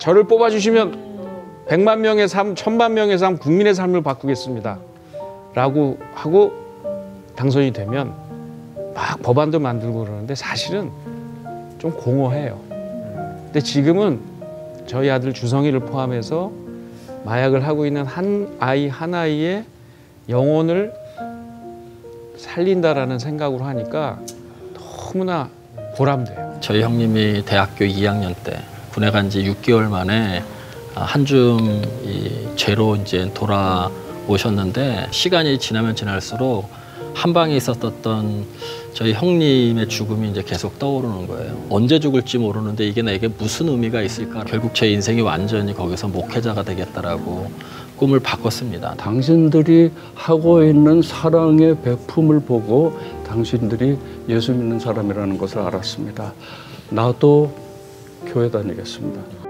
저를 뽑아주시면 100만 명의 삶, 1000만 명의 삶, 국민의 삶을 바꾸겠습니다. 라고 하고 당선이 되면 막 법안도 만들고 그러는데 사실은 좀 공허해요. 근데 지금은 저희 아들 주성이를 포함해서 마약을 하고 있는 한 아이의 영혼을 살린다라는 생각으로 하니까 너무나 보람돼요. 저희 형님이 대학교 2학년 때 군에 간 지 6개월 만에 한줌 이 죄로 이제 돌아오셨는데 시간이 지나면 지날수록 한 방에 있었던 저희 형님의 죽음이 이제 계속 떠오르는 거예요. 언제 죽을지 모르는데 이게 나에게 무슨 의미가 있을까? 결국 제 인생이 완전히 거기서 목회자가 되겠다라고 꿈을 바꿨습니다. 당신들이 하고 있는 사랑의 배품을 보고 당신들이 예수 믿는 사람이라는 것을 알았습니다. 나도 교회 다니겠습니다.